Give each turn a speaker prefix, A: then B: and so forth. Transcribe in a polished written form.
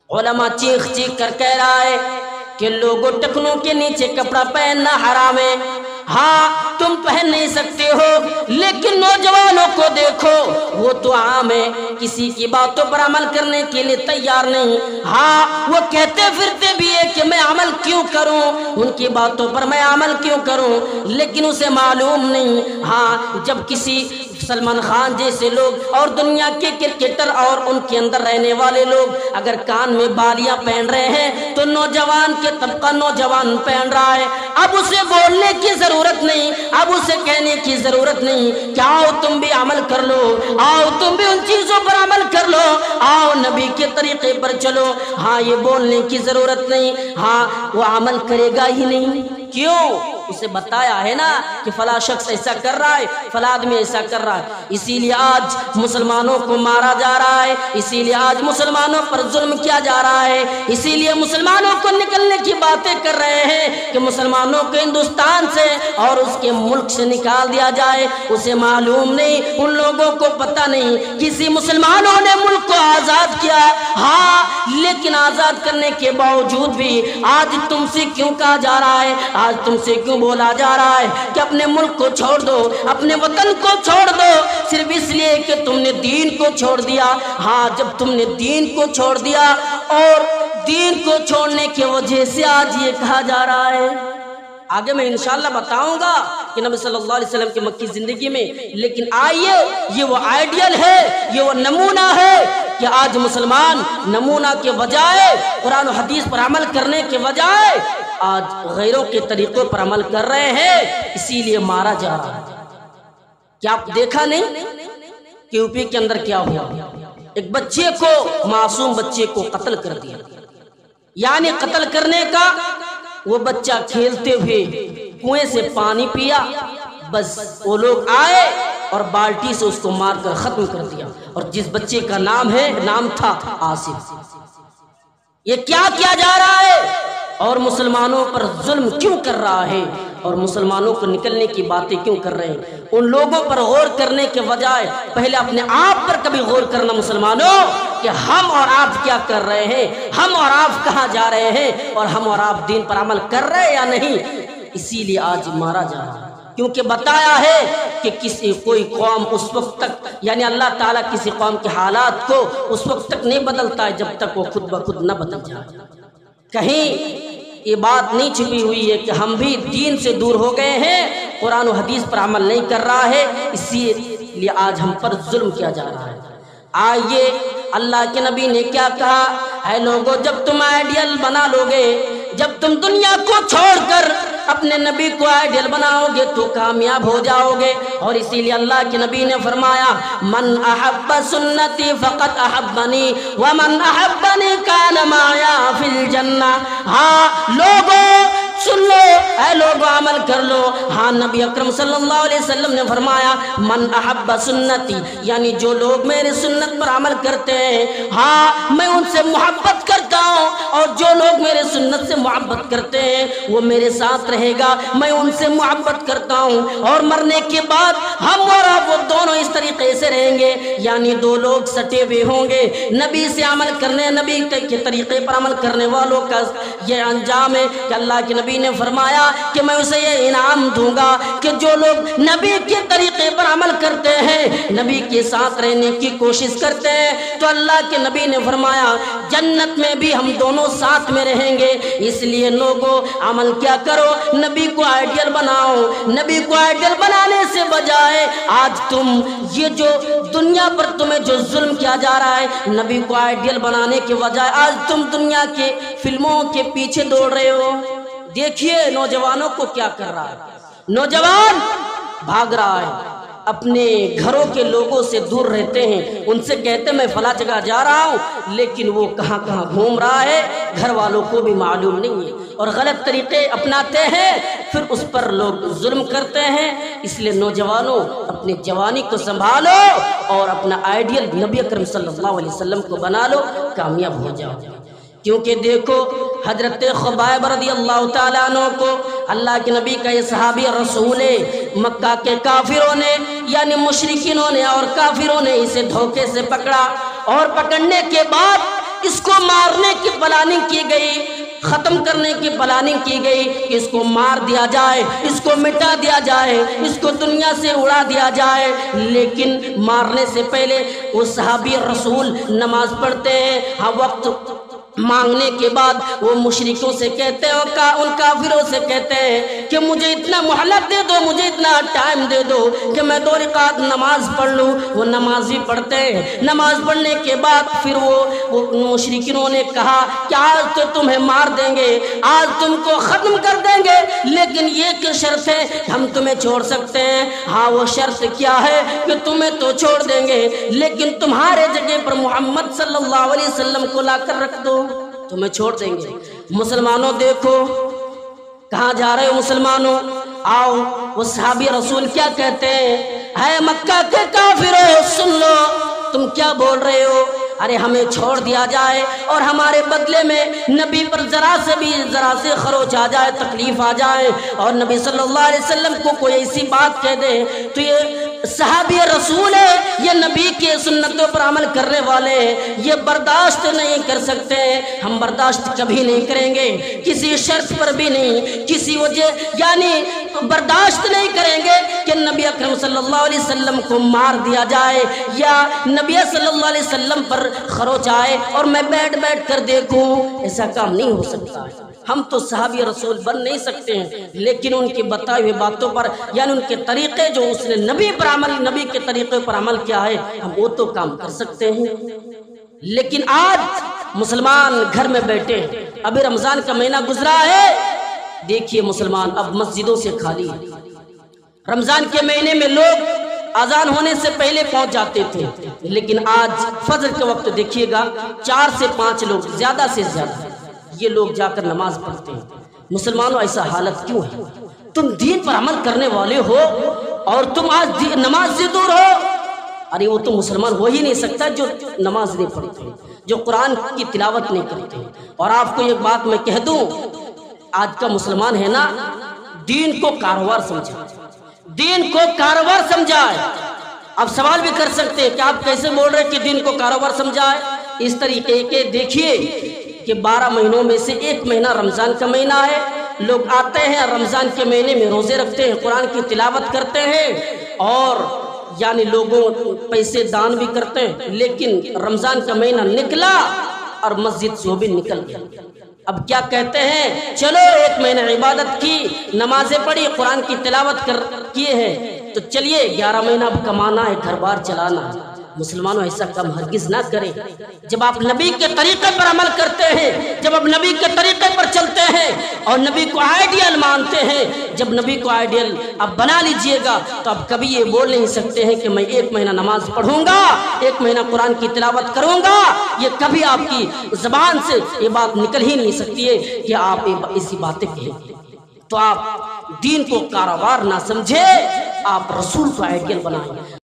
A: علماء چیخ چیخ کر کہہ رہا ہے کہ لوگوں ٹکنوں کے نیچے کپڑا پہننا حرام ہے، ہاں تم پہن نہیں سکتے ہو، لیکن نوجوانوں کو دیکھو وہ تو عام ہے، کسی کی باتوں پر عمل کرنے کے لیے تیار نہیں، ہاں وہ کہتے پھرتے بھی ہے کہ میں عمل کیوں کروں، ان کی باتوں پر میں عمل کیوں کروں، لیکن اسے معلوم نہیں، ہاں جب کسی سلمان خان جیسے لوگ اور دنیا کے کرکٹر اور ان کے اندر رہنے والے لوگ اگر کان میں بالیاں پہن رہے ہیں تو نوجوان کے طبقہ نوجوان پہن رہا ہے، اب اسے بولنے کی ضرورت نہیں، اب اسے کہنے کی ضرورت نہیں کہ آؤ تم بھی عمل کر لو، آؤ تم بھی ان چیزوں پر عمل کر لو، آؤ نبی کے طریقے پر چلو، ہاں یہ بولنے کی ضرورت نہیں، ہاں وہ عمل کرے گا ہی نہیں، کیوں؟ اسے بتایا ہے نا کہ فلاں شخص ایسا کر رہا ہے، فلاں آدمی ایسا کر رہا ہے، اسی لیے آج مسلمانوں کو مارا جا رہا ہے، اسی لیے آج مسلمانوں پر ظلم کیا جا رہا ہے، اسی لیے مسلمانوں کو نکلنے کی باتیں کر رہے ہیں کہ مسلمانوں کو ہندوستان سے اور اس کے ملک سے نکال دیا جائے، اسے معلوم نہیں، ان لوگوں کو پتہ نہیں، کسی مسلمانوں نے ملک کو آزاد کیا، ہاں لیکن آزاد کرنے کے باوجود بھی آج تم سے کیوں کہا جا رہا ہے، آج تم سے کیوں بولا جا رہا ہے کہ اپنے ملک کو چھوڑ دو، اپنے وطن کو چھوڑ دو، صرف اس لیے کہ تم نے دین کو چھوڑ دیا، ہاں جب تم نے دین کو چھوڑ دیا اور دین کو چھوڑنے کی وجہ سے آج یہ کہا جا رہا ہے، آگے میں انشاءاللہ بتاؤں گا کہ نبی صلی اللہ علیہ وسلم کی مکی زندگی میں، لیکن آئیے یہ وہ آئیڈیل ہے، یہ وہ نمونہ ہے کہ آج مسلمان نمونہ کے بجائے قرآن و حدیث پر عمل کرنے کے بجائے آج غیروں کے طریقوں پر عمل کر رہے ہیں، اسی لیے مارا جا رہا ہے۔ کیا آپ دیکھا نہیں کہ یوپی کے اندر کیا ہوا؟ ایک بچے کو، معصوم بچے کو قتل کر دیا، یعنی قتل کرنے کا، وہ بچہ کھیلتے ہوئے کنویں سے پانی پیا، بس وہ لوگ آئے اور بالٹی سے اس کو مار کر ختم کر دیا، اور جس بچے کا نام تھا آصف۔ یہ کیا کیا جا رہا ہے اور مسلمانوں پر ظلم کیوں کر رہا ہے اور مسلمانوں کو نکلنے کی باتیں کیوں کر رہے ہیں؟ ان لوگوں پر غور کرنے کے بجائے پہلے اپنے آپ پر کبھی غور کرنا مسلمانوں کہ ہم اور آپ کیا کر رہے ہیں، ہم اور آپ کہاں جا رہے ہیں، اور ہم اور آپ دین پر عمل کر رہے ہیں یا نہیں۔ اسی لیے آج مارا جا رہا ہے، کیونکہ بتایا ہے کہ کوئی قوم اس وقت تک، یعنی اللہ تعالیٰ کسی قوم کے حالات کو اس وقت تک نہیں بدلتا ہے جب تک وہ خود بخود نہ بدل جائے۔ کہیں یہ بات نہیں چھپی ہوئی ہے کہ ہم بھی دین سے دور ہو گئے ہیں، قرآن و حدیث پر عمل نہیں کر رہا ہے، اسی لیے آج ہم پر ظلم کیا جا رہا ہے۔ آئیے اللہ کے نبی نے کیا کہا، اے لوگو جب تم آئیڈیل بنا لوگے، جب تم دنیا کو چھوڑ کر اپنے نبی کو آئیڈیل بناؤ گے تو کامیاب ہو جاؤ گے، اور اسی لیے اللہ کے نبی نے فرمایا من احب سنتی فقط احبنی ومن احبنی کان معیا فی الجنہ۔ ہاں لوگوں سن لو، اے لوگ عمل کر لو، ہاں نبی اکرم صلی اللہ علیہ وسلم نے فرمایا من احب سنتی، یعنی جو لوگ میرے سنت پر عمل کرتے ہیں، ہاں میں ان سے محبت کرتا ہوں، اور جو لوگ میرے سنت سے محبت کرتے ہیں وہ میرے ساتھ رہے گا، میں ان سے محبت کرتا ہوں، اور مرنے کے بعد ہم اور آپ وہ دونوں اس طریقے سے رہیں گے، یعنی دو لوگ سٹے ہوئے ہوں گے، نبی سے عمل کرنے، نبی کے طریقے پر عمل کرنے والوں کا یہ انجام ہے کہ اللہ کے نبی نے فرمایا کہ میں اسے یہ انعام دوں گا کہ جو لوگ نبی کے طریقے پر عمل کرتے ہیں، نبی کے ساتھ رہنے کی کوشش کرتے ہیں، تو اللہ کے نبی نے فرمایا جنت میں بھی ہم دونوں ساتھ میں رہیں گے۔ اس لیے لوگوں عمل کیا کرو، نبی کو آئیڈیل بناؤ، نبی کو آئیڈیل بنانے سے بجائے آج تم یہ جو دنیا پر تمہیں جو ظلم کیا جا رہا ہے، نبی کو آئیڈیل بنانے کے بجائے آج تم دنیا کے فلموں کے پیچھے دوڑ رہے ہو۔ دیکھیے نوجوانوں کو کیا کر رہا ہے، نوجوان بھاگ رہا ہے، اپنے گھروں کے لوگوں سے دور رہتے ہیں، ان سے کہتے میں فلاں جگہ جا رہا ہوں، لیکن وہ کہاں کہاں گھوم رہا ہے گھر والوں کو بھی معلوم نہیں ہے، اور غلط طریقے اپناتے ہیں، پھر اس پر لوگ ظلم کرتے ہیں۔ اس لیے نوجوانوں اپنی جوانی کو سنبھالو اور اپنا آئیڈیل نبی اکرم صلی اللہ علیہ وسلم کو بنا لو، کامیاب ہو جاؤ۔ کیونکہ دیکھو حضرت خبیب رضی اللہ تعالیٰ عنہ کو اللہ کے نبی کا یہ صحابی رسول مکہ کے کافروں نے، یعنی مشرکینوں نے اور کافروں نے اسے دھوکے سے پکڑا، اور پکڑنے کے بعد اس کو مارنے کی پلاننگ کی گئی، ختم کرنے کی پلاننگ کی گئی کہ اس کو مار دیا جائے، اس کو مٹا دیا جائے، اس کو دنیا سے اڑا دیا جائے۔ لیکن مارنے سے پہلے وہ صحابی رسول نماز پڑھتے ہیں، ہاں وقت مانگنے کے بعد وہ مشرکوں سے کہتے ہیں، ان کافروں سے کہتے ہیں کہ مجھے اتنا مہلت دے دو، مجھے اتنا ٹائم دے دو کہ میں 2 رکعت نماز پڑھ لوں۔ وہ نماز بھی پڑھتے ہیں، نماز پڑھنے کے بعد پھر وہ مشرکینوں نے کہا کہ آج تو تمہیں مار دیں گے، آج تم کو ختم کر دیں گے، لیکن یہ کہ شرط ہے ہم تمہیں چھوڑ سکتے ہیں۔ ہاں وہ شرط کیا ہے کہ تمہیں تو چھوڑ دیں گے، لیکن تمہارے جگہ پر محمد صلی اللہ علیہ وسلم کو لا کر رکھ دو، تمہیں چھوڑ دیں گے۔ مسلمانوں دیکھو کہاں جا رہے ہو مسلمانوں، آؤ۔ وہ صحابی رسول کیا کہتے ہیں، اے مکہ کے کافروں سن لو، تم کیا بول رہے ہو، ارے ہمیں چھوڑ دیا جائے اور ہمارے بدلے میں نبی پر ذرا سے خروچ آ جائے، تکلیف آ جائے، اور نبی صلی اللہ علیہ وسلم کو کوئی ایسی بات کہہ دے تو یہ صحابی رسول ہے، یہ نبی کے سنتوں پر عمل کرنے والے ہیں، یہ برداشت نہیں کر سکتے، ہم برداشت کبھی نہیں کریں گے، کسی شرط پر بھی نہیں، کسی وجہ یعنی برداشت نہیں کریں گے کہ نبی اکرم صلی اللہ علیہ وسلم کو مار دیا جائے یا نبی صلی اللہ علیہ وسلم پر خروچ آئے اور میں بیٹھ کر دیکھوں، ایسا کام نہیں ہو سکتا۔ ہم تو صحابی رسول بن نہیں سکتے ہیں، لیکن ان کی بتائی ہوئی باتوں پر یعنی ان کے طریقے جو اس نے نبی کے طریقے پر عمل کیا ہے، ہم وہ تو کام کر سکتے ہیں۔ لیکن آج مسلمان گھر میں بیٹھے، ابھی رمضان کا مہینہ گزرا ہے، دیکھیے مسلمان اب مسجدوں سے خالی ہے۔ رمضان کے مہینے میں لوگ اذان ہونے سے پہلے پہنچ جاتے تھے، لیکن آج فجر کے وقت دیکھیے گا 4 سے 5 لوگ زیادہ سے زیادہ یہ لوگ جا کر نماز پڑھتے ہیں۔ مسلمانوں ایسا حالت کیوں ہے؟ تم دین پر عمل کرنے والے ہو اور تم آج نماز سے دور ہو۔ ارے وہ تو مسلمان ہو ہی نہیں سکتا جو نماز نہیں پڑھتے، جو قرآن کی تلاوت نہیں کرتے۔ اور آپ کو ایک بات میں کہہ دوں، آج کا مسلمان ہے نا، دین کو کاروبار سمجھا، دین کو کاروبار سمجھا ہے۔ اب سوال بھی کر سکتے ہیں کہ آپ کیسے بول رہے کہ دین کو کاروبار سمجھا ہے؟ اس طریقے کے دیکھیے کہ 12 مہینوں میں سے ایک مہینہ رمضان کا مہینہ ہے، لوگ آتے ہیں رمضان کے مہینے میں روزے رکھتے ہیں، قرآن کی تلاوت کرتے ہیں اور یعنی لوگوں پیسے دان بھی کرتے ہیں، لیکن رمضان کا مہینہ نکلا اور مسجد سے بھی نکل گیا۔ اب کیا کہتے ہیں، چلو 1 مہینہ عبادت کی، نمازیں پڑھی، قرآن کی تلاوت کیے ہیں، تو چلیے 11 مہینہ اب کمانا ہے، گھر بار چلانا ہے۔ مسلمانوں ایسا کام ہرگز نہ کریں۔ جب آپ نبی کے طریقے پر عمل کرتے ہیں، جب آپ نبی کے طریقے پر چلتے ہیں اور نبی کو آئیڈیل مانتے ہیں، جب نبی کو آئیڈیل آپ بنا لیجئے گا تو آپ کبھی یہ بول نہیں سکتے ہیں کہ میں 1 مہینہ نماز پڑھوں گا، 1 مہینہ قرآن کی تلاوت کروں گا۔ یہ کبھی آپ کی زبان سے یہ بات نکل ہی نہیں سکتی ہے کہ آپ ایسی باتیں کہیں گے۔ تو آپ دین کو کاروبار نہ سمجھے، آپ رسول کو آئیڈیل بنائیں۔